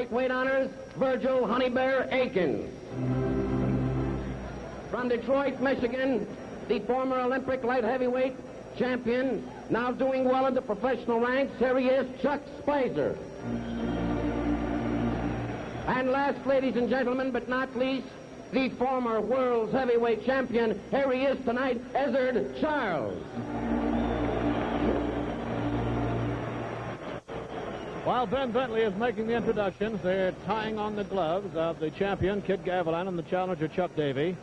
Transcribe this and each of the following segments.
lightweight honors, Virgil Honeybear Akins. From Detroit, Michigan, the former Olympic light heavyweight champion, now doing well in the professional ranks, here he is, Chuck Spicer. And last, ladies and gentlemen, but not least, the former world's heavyweight champion, here he is tonight, Ezzard Charles. While Ben Bentley is making the introductions, they're tying on the gloves of the champion, Kid Gavilan, and the challenger, Chuck Davey.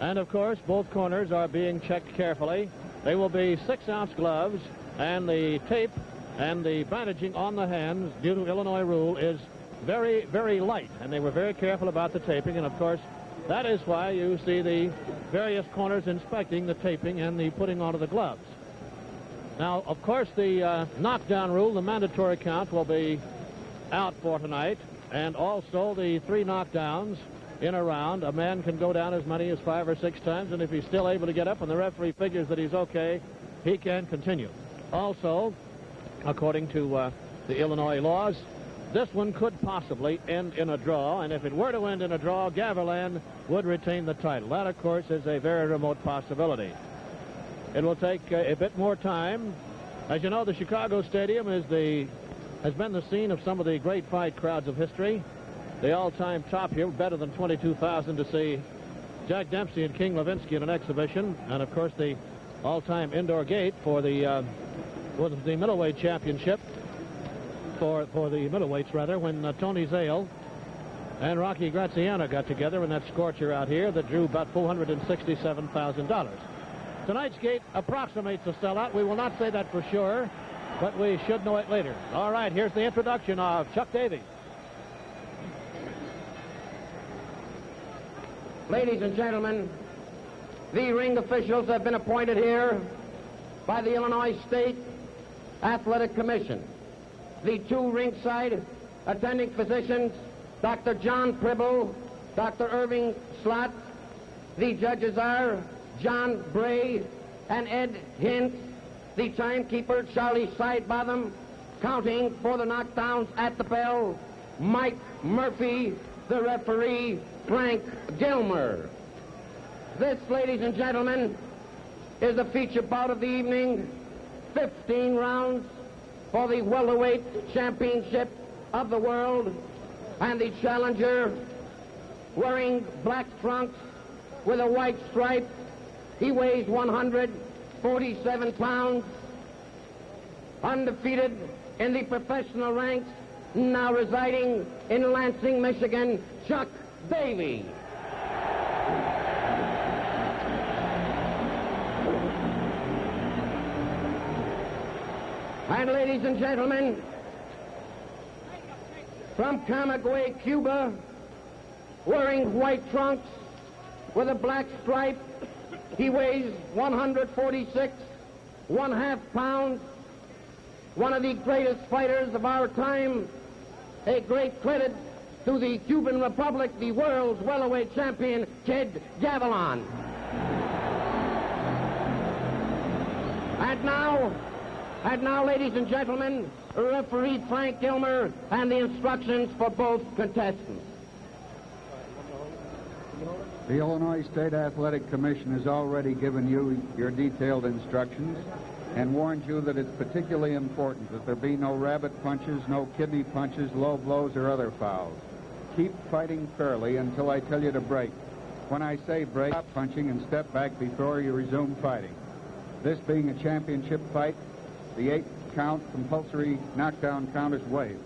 And, of course, both corners are being checked carefully. They will be 6-ounce gloves, and the tape and the bandaging on the hands, due to Illinois rule, is very, very light. And they were very careful about the taping, and, of course, that is why you see the various corners inspecting the taping and the putting onto the gloves. Now, of course, the knockdown rule, the mandatory count, will be out for tonight, and also the 3 knockdowns in a round. A man can go down as many as 5 or 6 times, and if he's still able to get up and the referee figures that he's okay, he can continue. Also, according to the Illinois laws, this one could possibly end in a draw, and if it were to end in a draw, Gavilan would retain the title. That, of course, is a very remote possibility. It will take a bit more time. As you know, the Chicago Stadium has been the scene of some of the great fight crowds of history. The all-time top here, better than 22,000 to see Jack Dempsey and King Levinsky in an exhibition, and of course the all-time indoor gate for the middleweight championship, for the middleweights rather, when Tony Zale and Rocky Graziano got together in that scorcher out here that drew about $467,000. Tonight's gate approximates a sellout. We will not say that for sure, but we should know it later. All right, here's the introduction of Chuck Davey. Ladies and gentlemen, the ring officials have been appointed here by the Illinois State Athletic Commission. The 2 ringside attending physicians, Dr. John Pribble, Dr. Irving Slott. The judges are John Bray and Ed Hint. The timekeeper, Charlie Sidebottom. Counting for the knockdowns at the bell, Mike Murphy. The referee, Frank Gilmer. This, ladies and gentlemen, is the feature bout of the evening. 15 rounds for the welterweight championship of the world. And the challenger, wearing black trunks with a white stripe, he weighs 147 pounds, undefeated in the professional ranks, now residing in Lansing, Michigan, Chuck Davey. And ladies and gentlemen, from Camagüey, Cuba, wearing white trunks with a black stripe, he weighs 146.5 pounds, one of the greatest fighters of our time. A great credit to the Cuban Republic, the world's welterweight champion, Kid Gavilan. And now, ladies and gentlemen, referee Frank Gilmer and the instructions for both contestants. The Illinois State Athletic Commission has already given you your detailed instructions and warned you that it's particularly important that there be no rabbit punches, no kidney punches, low blows, or other fouls. Keep fighting fairly until I tell you to break. When I say break, stop punching and step back before you resume fighting. This being a championship fight, the 8-count compulsory knockdown count is waived.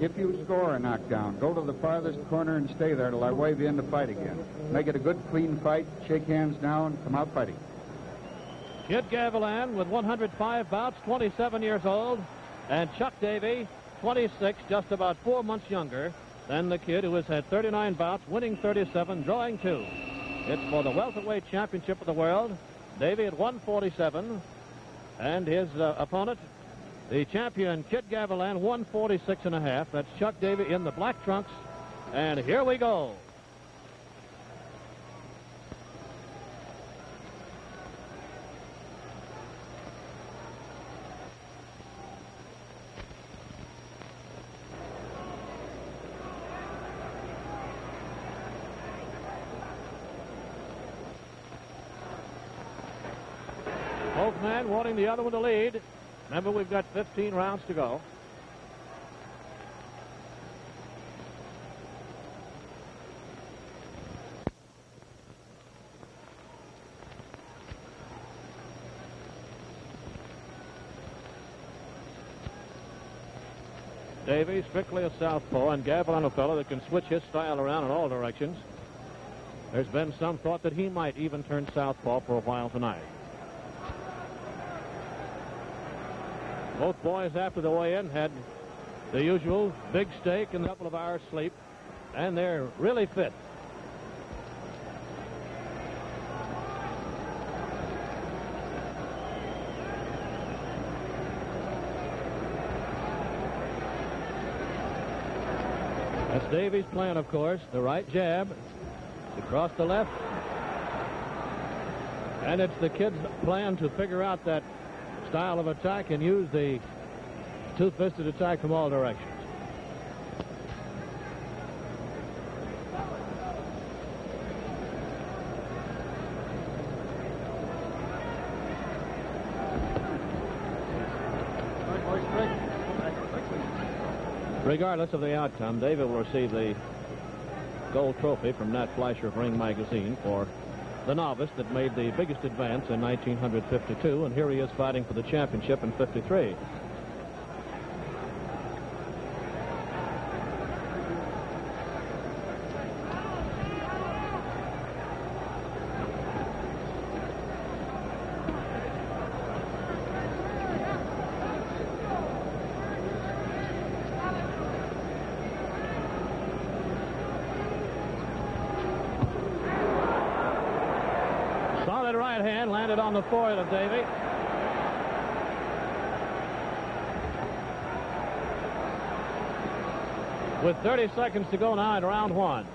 If you score a knockdown, go to the farthest corner and stay there till I wave you in to fight again. Make it a good, clean fight, shake hands now, and come out fighting. Kid Gavilan with 105 bouts, 27 years old, and Chuck Davey, 26, just about 4 months younger than the kid who has had 39 bouts, winning 37, drawing 2. It's for the welterweight championship of the world. Davey at 147, and his opponent, the champion, Kid Gavilan, 146.5. That's Chuck Davey in the black trunks, and here we go. Both men wanting the other one to lead. Remember, we've got 15 rounds to go. Davey, strictly a southpaw, and Gavilan, a fellow that can switch his style around in all directions. There's been some thought that he might even turn southpaw for a while tonight. Both boys, after the weigh-in, had the usual big steak and a couple of hours sleep, and they're really fit. That's Davey's plan, of course. The right jab, across the left. And it's the kid's plan to figure out that style of attack and use the two-fisted attack from all directions. Regardless of the outcome, David will receive the gold trophy from Nat Fleischer of Ring Magazine for the novice that made the biggest advance in 1952, and here he is fighting for the championship in 53. Solid right hand landed on the forehead of Davey. With 30 seconds to go now in round one.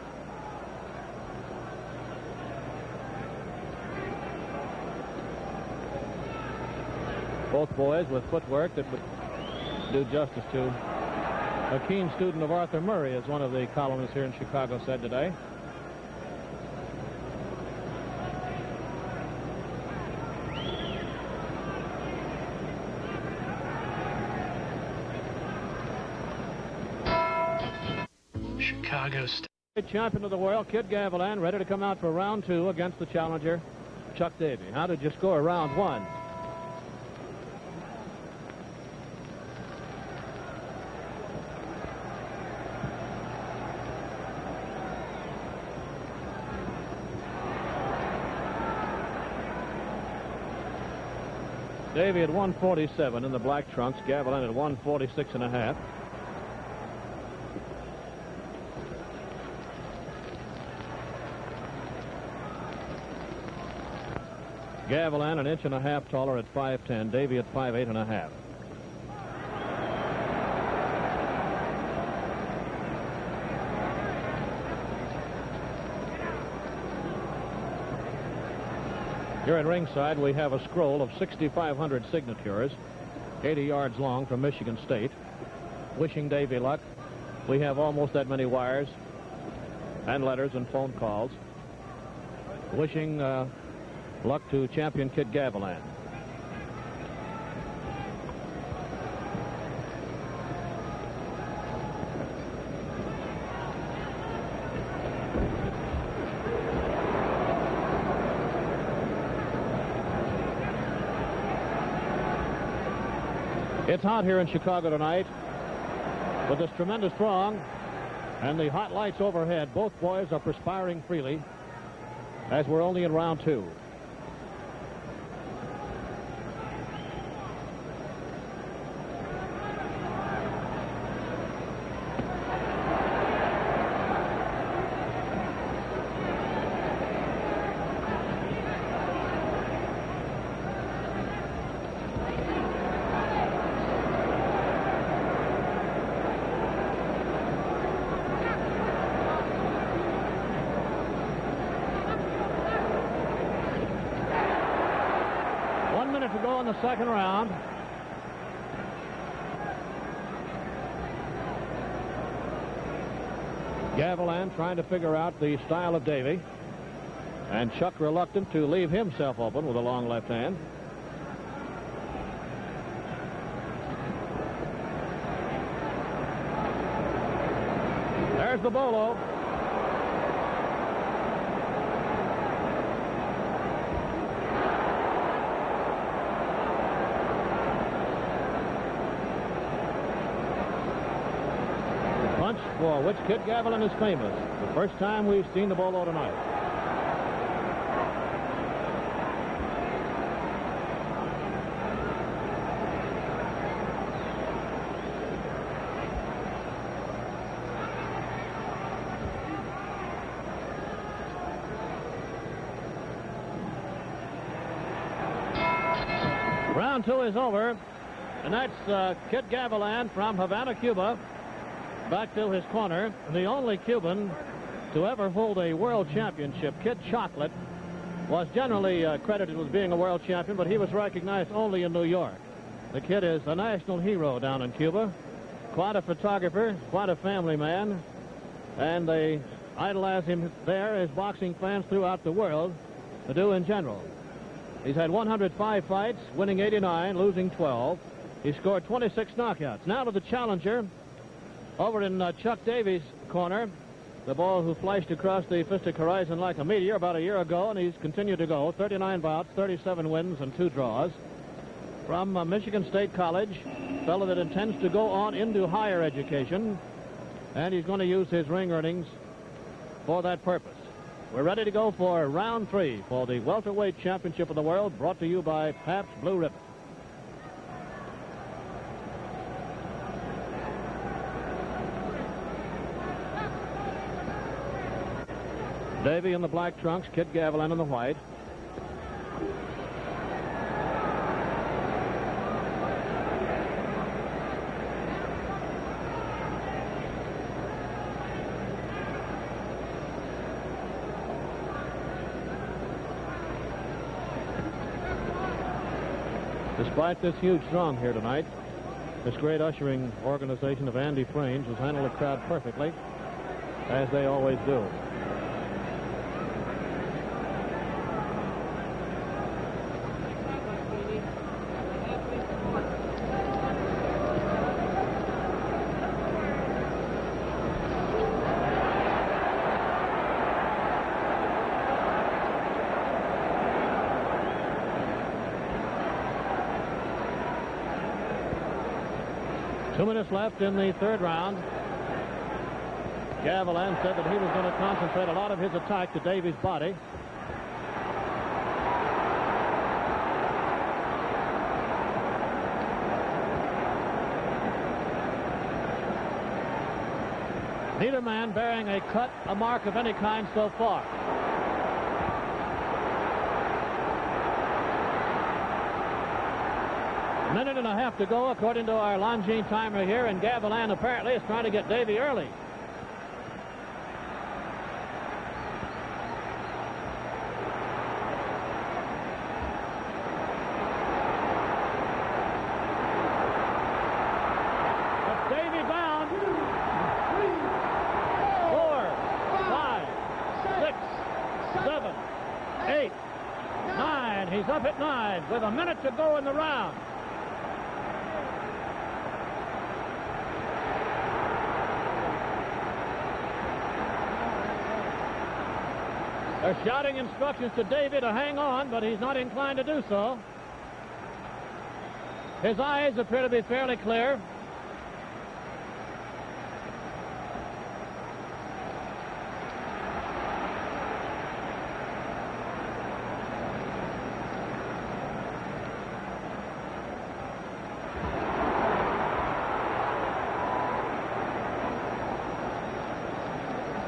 Both boys with footwork that would do justice to a keen student of Arthur Murray, as one of the columnists here in Chicago said today. Chicago State Champion of the world, Kid Gavilan, ready to come out for round two against the challenger, Chuck Davey. How did you score round one? Davey at 147 in the black trunks, Gavilan at 146 and a half. Gavilan an inch and a half taller at 5'10", Davey at 5'8 and a half. Here at ringside, we have a scroll of 6,500 signatures, 80 yards long, from Michigan State, wishing Davey luck. We have almost that many wires and letters and phone calls, wishing luck to champion Kid Gavilan. It's hot here in Chicago tonight with this tremendous throng and the hot lights overhead. Both boys are perspiring freely as we're only in round two. To go in the second round. Gavilan trying to figure out the style of Davey, and Chuck reluctant to leave himself open with a long left hand. There's the bolo. The punch for which Kid Gavilan is famous. The first time we've seen the bolo tonight. Round two is over, and that's Kid Gavilan from Havana, Cuba, back to his corner. The only Cuban to ever hold a world championship. Kid Chocolate was generally credited with being a world champion, but he was recognized only in New York. The kid is a national hero down in Cuba, quite a photographer, quite a family man, and they idolize him there as boxing fans throughout the world do in general. He's had 105 fights, winning 89, losing 12. He scored 26 knockouts. Now to the challenger over in Chuck Davey's corner, the ball who flashed across the fistic horizon like a meteor about a year ago, and he's continued to go. 39 bouts, 37 wins, and 2 draws. From Michigan State College, a fellow that intends to go on into higher education, and he's going to use his ring earnings for that purpose. We're ready to go for round 3 for the welterweight championship of the world, brought to you by Pabst Blue Ribbon. Davey in the black trunks, Kid Gavilan in the white. Despite this huge throng here tonight, this great ushering organization of Andy Frames has handled the crowd perfectly, as they always do. Two minutes left in the third round. Gavilan said that he was going to concentrate a lot of his attack to Davey's body. Neither man bearing a cut, a mark of any kind so far. A minute and a half to go, according to our Longines timer here, and Gavilan apparently is trying to get Davey early. But Davey bound. 4, 5, 6, 7, 8, 9. He's up at 9 with a minute to go in the round. They're shouting instructions to Davey to hang on, but he's not inclined to do so. His eyes appear to be fairly clear.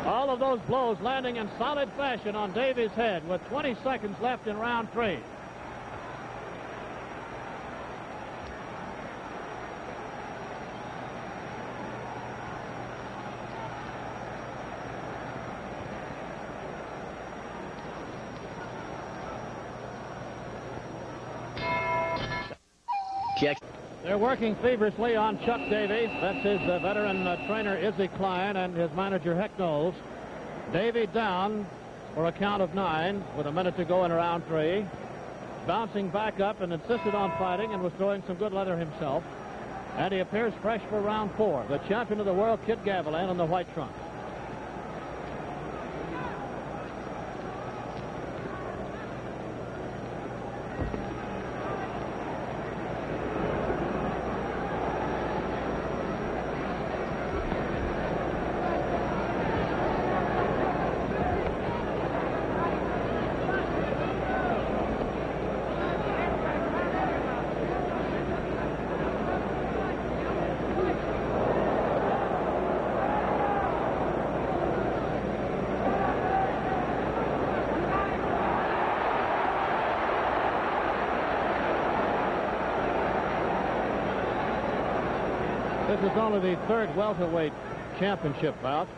All of those blows landing in solid fashion on Davey's head with 20 seconds left in round 3. They're working feverishly on Chuck Davey. That's his veteran trainer, Izzy Klein, and his manager, Heck Knowles. Davey down for a count of 9 with a minute to go in round 3. Bouncing back up and insisted on fighting and was throwing some good leather himself. And he appears fresh for round 4. The champion of the world, Kid Gavilan, in the white trunks. This is only the third welterweight championship bout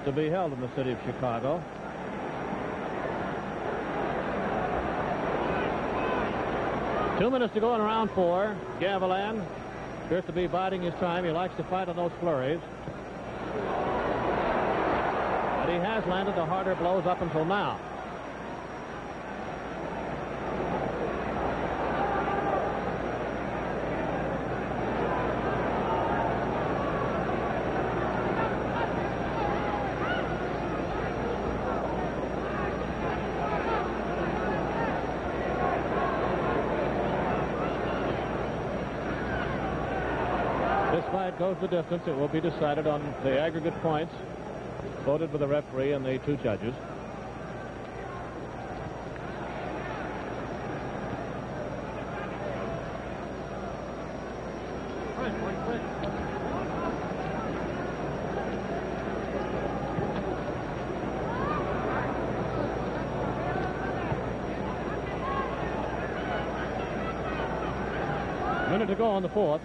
to be held in the city of Chicago. Two minutes to go in round 4. Gavilan appears to be biding his time. He likes to fight on those flurries. But he has landed the harder blows up until now. This fight goes the distance. It will be decided on the aggregate points voted by the referee and the two judges. Minute to go on the 4th.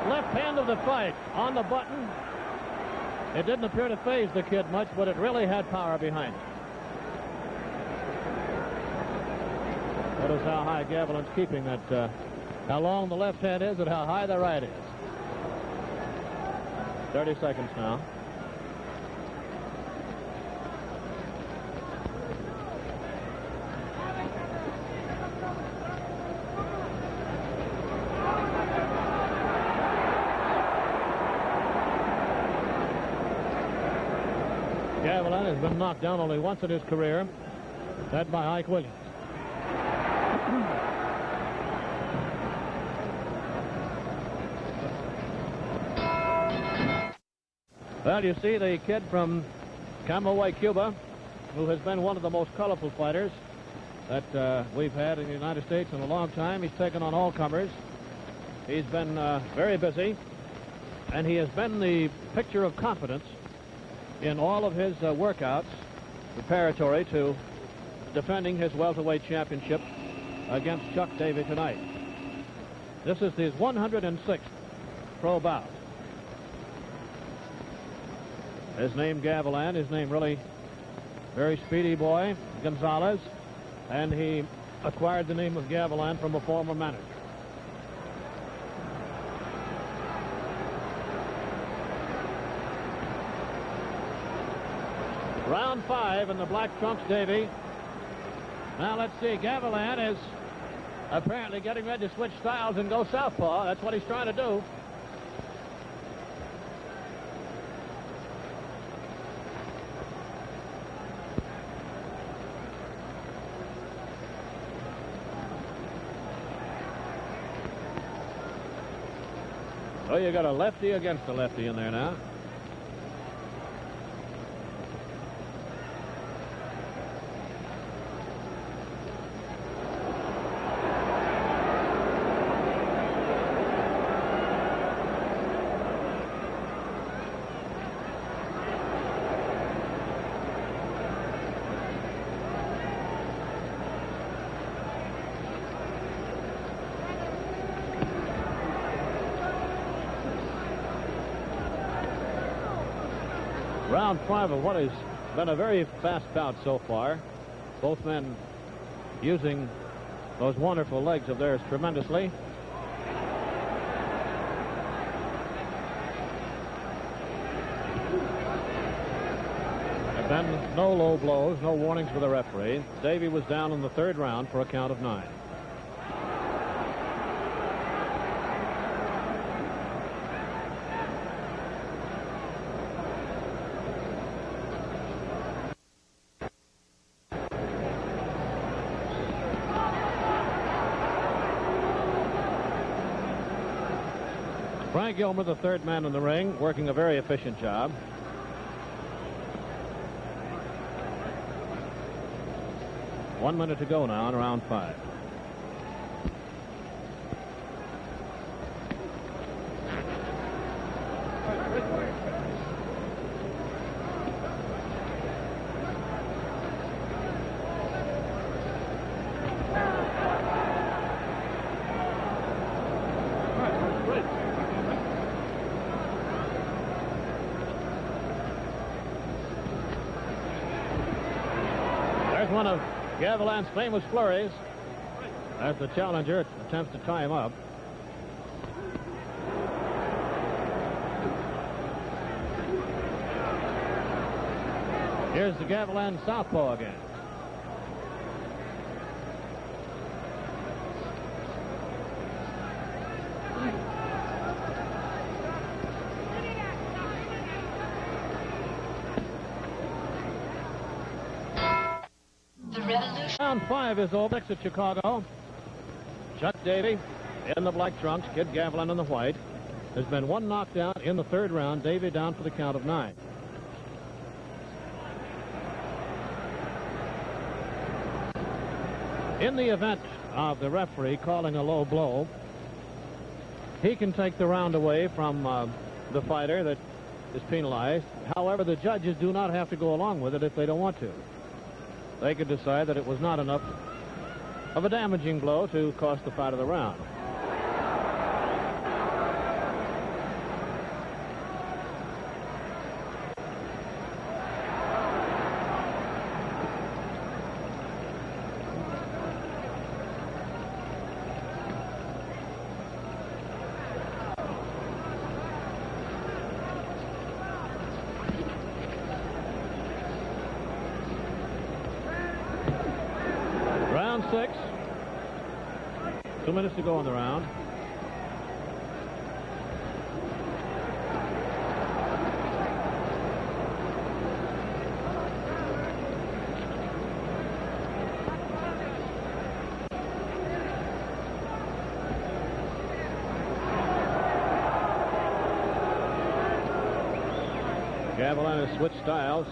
Left hand of the fight on the button. It didn't appear to phase the kid much, but it really had power behind it. Notice how high Gavilan's keeping that, how long the left hand is and how high the right is. 30 seconds now. Gavilan has been knocked down only once in his career. That by Ike Williams. Well, you see the kid from Camagüey, Cuba, who has been one of the most colorful fighters that we've had in the United States in a long time. He's taken on all comers. He's been very busy, and he has been the picture of confidence in all of his workouts preparatory to defending his welterweight championship against Chuck Davey tonight. This is his 106th pro bout. His name Gavilan, his name really very speedy boy, Gonzalez, and he acquired the name of Gavilan from a former manager. Round 5 in the black trunks, Davey. Now let's see. Gavilan is apparently getting ready to switch styles and go southpaw. That's what he's trying to do. Oh, you got a lefty against a lefty in there now. Round 5 of what has been a very fast bout so far. Both men using those wonderful legs of theirs tremendously. There have been no low blows, no warnings for the referee. Davey was down in the 3rd round for a count of 9. Frank Gilmer, the 3rd man in the ring, working a very efficient job. One minute to go now in round 5. Here's one of Gavilan's famous flurries as the challenger attempts to tie him up. Here's the Gavilan southpaw again. Round 5 is over. At Chicago. Chuck Davey in the black trunks. Kid Gavilan in the white. There's been one knockdown in the 3rd round. Davey down for the count of 9. In the event of the referee calling a low blow, he can take the round away from the fighter that is penalized. However, the judges do not have to go along with it if they don't want to. They could decide that it was not enough of a damaging blow to cost the fight of the round. Round 6. 2 minutes to go in the round. Gavilan has switched styles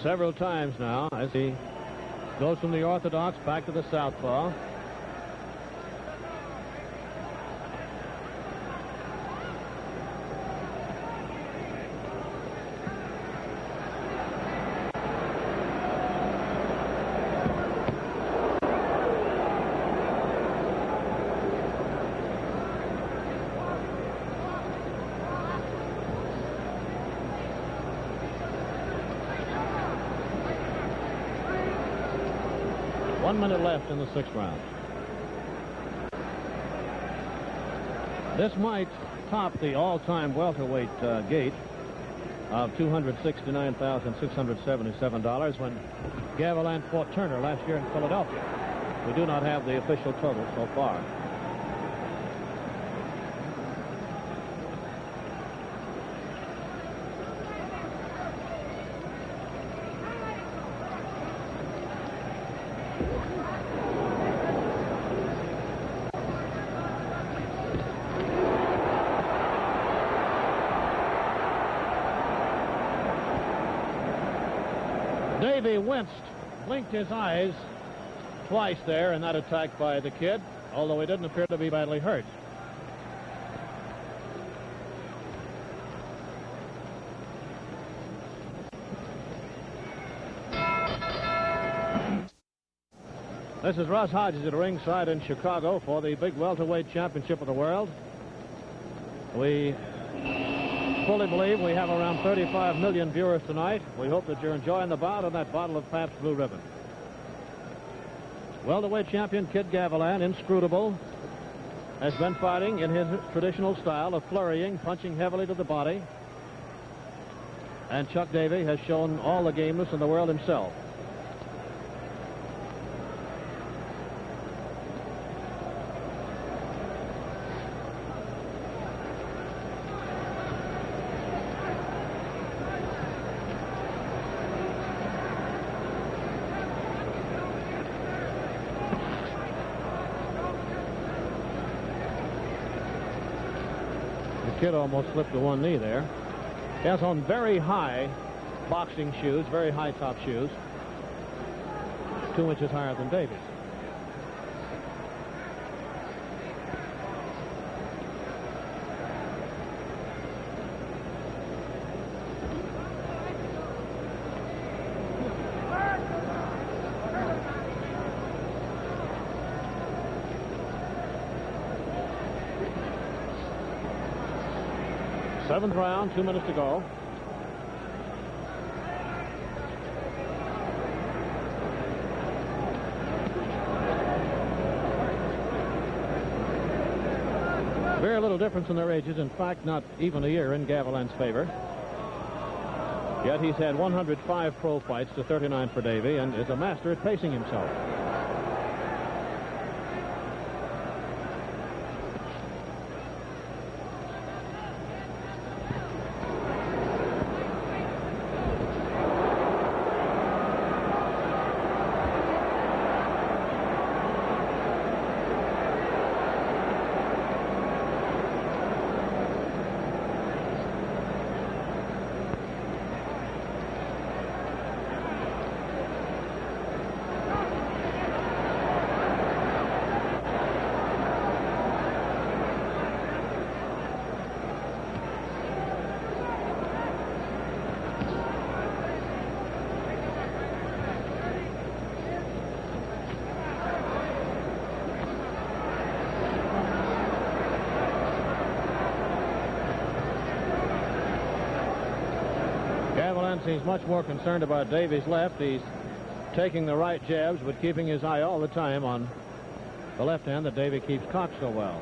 several times now as he goes from the orthodox back to the southpaw. One minute left in the 6th round. This might top the all-time welterweight gate of $269,677 when Gavilan fought Turner last year in Philadelphia. We do not have the official total so far. Davey winced, blinked his eyes twice there in that attack by the kid, although he didn't appear to be badly hurt. This is Russ Hodges at ringside in Chicago for the big welterweight championship of the world. We fully believe we have around 35 million viewers tonight. We hope that you're enjoying the bout and that bottle of Pabst Blue Ribbon. Welterweight champion Kid Gavilan, inscrutable, has been fighting in his traditional style of flurrying, punching heavily to the body. And Chuck Davey has shown all the gameness in the world himself. Kid almost slipped to one knee there. He has on very high boxing shoes, very high top shoes, 2 inches higher than Davey's. Seventh round, 2 minutes to go. Very little difference in their ages. In fact, not even a year in Gavilan's favor. Yet he's had 105 pro fights to 39 for Davey and is a master at pacing himself. Gavilan seems much more concerned about Davey's left. He's taking the right jabs, but keeping his eye all the time on the left hand that Davey keeps cocked so well.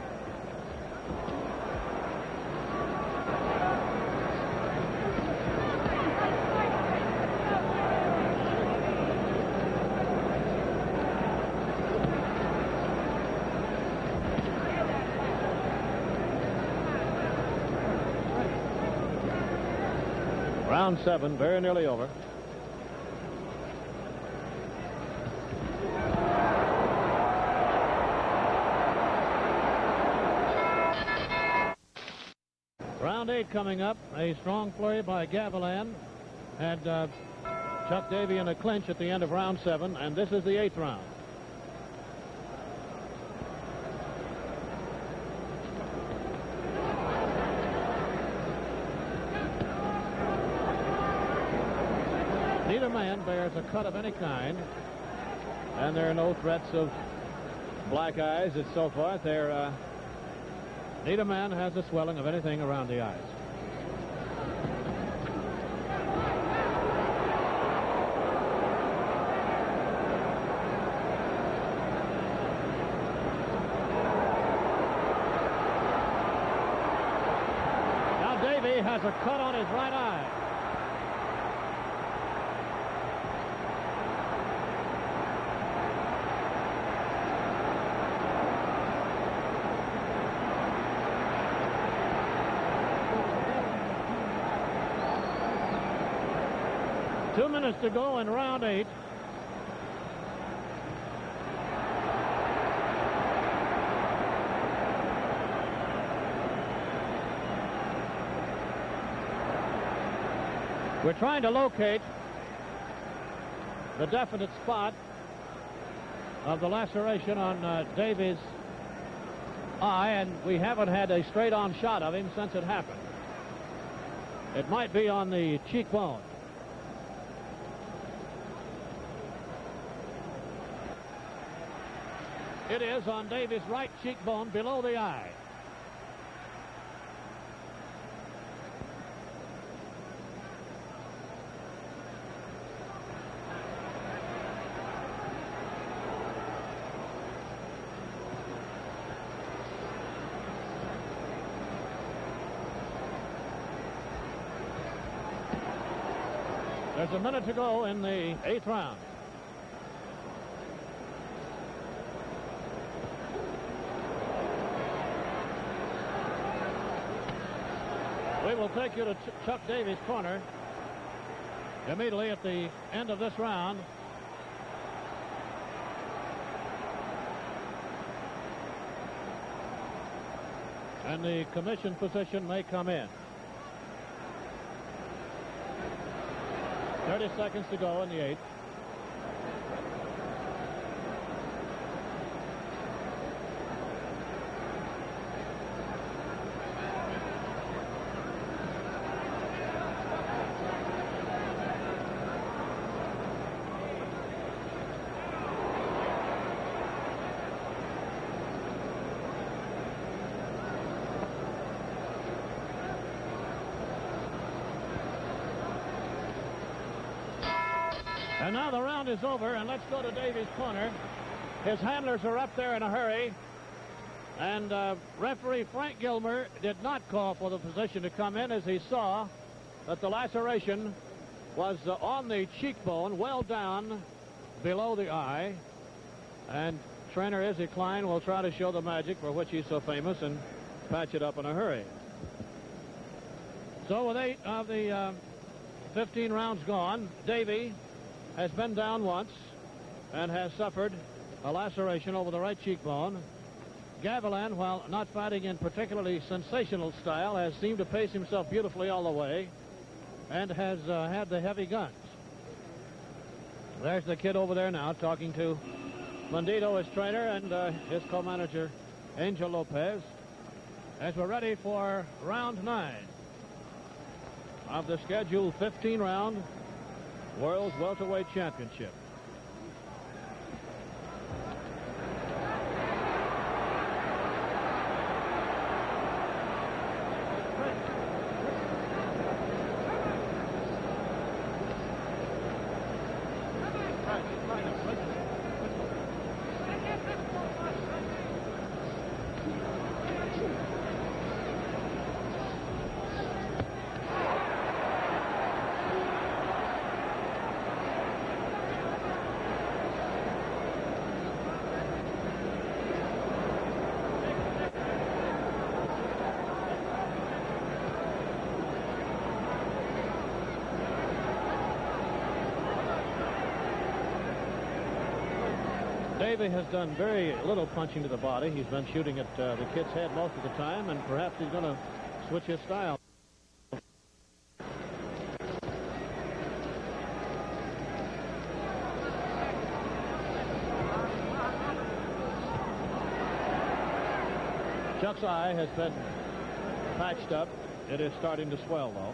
Round 7, very nearly over. Round 8 coming up. A strong flurry by Gavilan had Chuck Davey in a clinch at the end of round 7, and this is the 8th round. Neither man bears a cut of any kind, and there are no threats of black eyes and so forth. Neither man has a swelling of anything around the eyes. Now Davey has a cut on his right eye. Two minutes to go in round 8. We're trying to locate the definite spot of the laceration on Davey's eye, and we haven't had a straight-on shot of him since it happened. It might be on the cheekbone. It is on Davey's right cheekbone below the eye. There's a minute to go in the 8th round. We will take you to Chuck Davey's corner immediately at the end of this round. And the commission position may come in. 30 seconds to go in the 8th. And now the round is over, and let's go to Davey's corner. His handlers are up there in a hurry. And referee Frank Gilmer did not call for the physician to come in, as he saw that the laceration was on the cheekbone, well down below the eye. And trainer Izzy Klein will try to show the magic for which he's so famous and patch it up in a hurry. So with 8 of the 15 rounds gone, Davey has been down once and has suffered a laceration over the right cheekbone. Gavilan, while not fighting in particularly sensational style, has seemed to pace himself beautifully all the way and has had the heavy guns. There's the kid over there now talking to Mendito, his trainer, and his co-manager, Angel Lopez, as we're ready for round 9 of the scheduled 15-round World's Welterweight Championship. Davey has done very little punching to the body. He's been shooting at the kid's head most of the time, and perhaps he's going to switch his style. Chuck's eye has been patched up. It is starting to swell, though.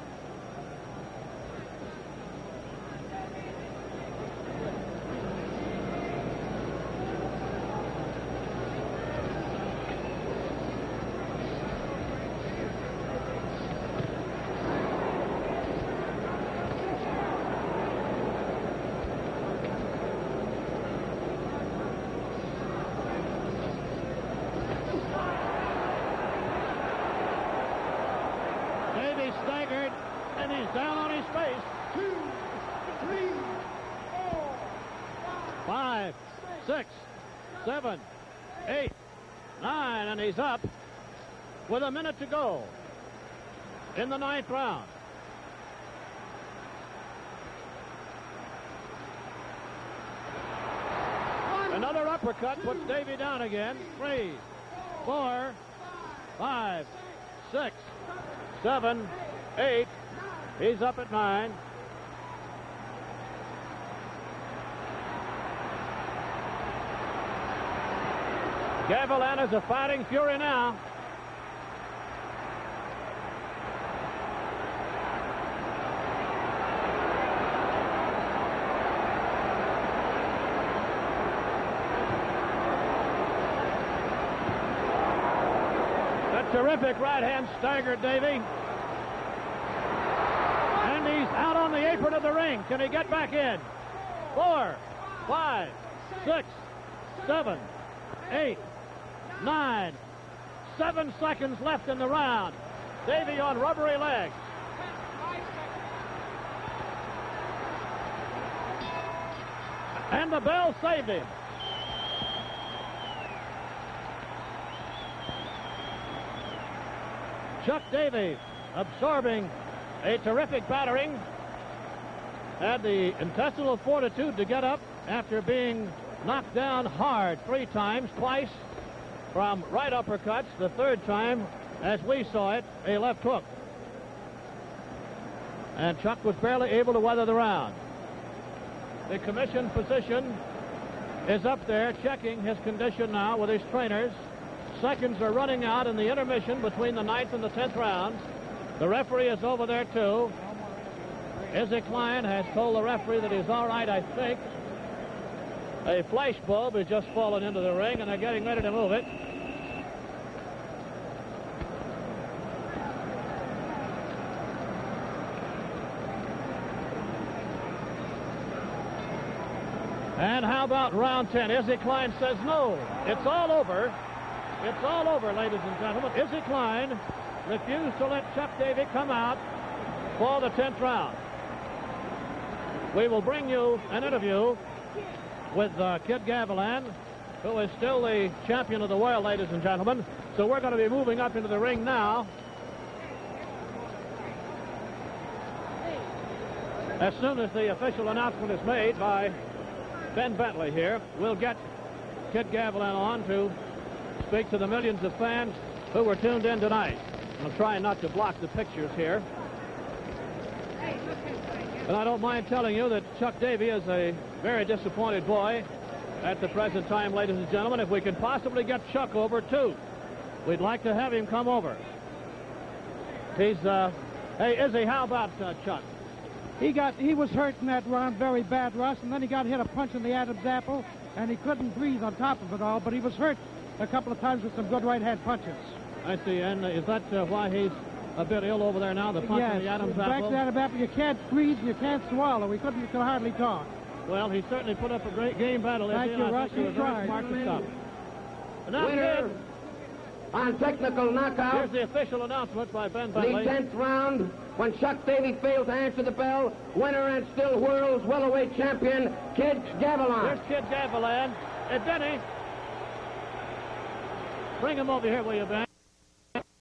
Staggered, and he's down on his face. 2, 3, 4, 5, 6, 7, 8, 9, and he's up with a minute to go in the 9th round. Another uppercut puts Davey down again. 3, 4, 5, 6, 7, 8. He's up at 9. Gavilan is a fighting fury now. A terrific right hand staggered Davey. And he's out on the apron of the ring. Can he get back in? 4, 5, 6, 7, 8, 9. 7 seconds left in the round. Davey on rubbery legs. And the bell saved him. Chuck Davey absorbing a terrific battering. Had the intestinal fortitude to get up after being knocked down hard 3 times, twice from right uppercuts, the 3rd time, as we saw it, a left hook. And Chuck was barely able to weather the round. The commission physician is up there checking his condition now with his trainers. Seconds are running out in the intermission between the 9th and the 10th rounds. The referee is over there, too. Izzy Klein has told the referee that he's all right, I think. A flash bulb has just fallen into the ring, and they're getting ready to move it. And how about round 10? Izzy Klein says no. It's all over. It's all over, ladies and gentlemen. Izzy Klein refused to let Chuck Davey come out for the 10th round. We will bring you an interview with Kid Gavilan, who is still the champion of the world, ladies and gentlemen. So we're going to be moving up into the ring now. As soon as the official announcement is made by Ben Bentley here, we'll get Kid Gavilan on to speak to the millions of fans who were tuned in tonight. I'm trying not to block the pictures here. And I don't mind telling you that Chuck Davey is a very disappointed boy at the present time, ladies and gentlemen. If we can possibly get Chuck over, too, we'd like to have him come over. He's, hey, Izzy, how about Chuck? He was hurt in that round very bad, Russ, and then he got hit a punch in the Adam's apple, and he couldn't breathe on top of it all, but he was hurt a couple of times with some good right-hand punches. I see, and is that why he's a bit ill over there now, the punch in the Adam's apple? Back to the Adam's apple, you can't breathe, you can't swallow. He could hardly talk. Well, he certainly put up a great game battle. Thank you, Russ. He tried. Smart to stop. And now, Winner on technical knockout. Here's the official announcement by Ben The Bentley. 10th round, when Chuck Davey failed to answer the bell, winner and still world's welterweight champion, Kid Gavilan. Here's Kid Gavilan. And Denny, bring him over here, will you, Ben?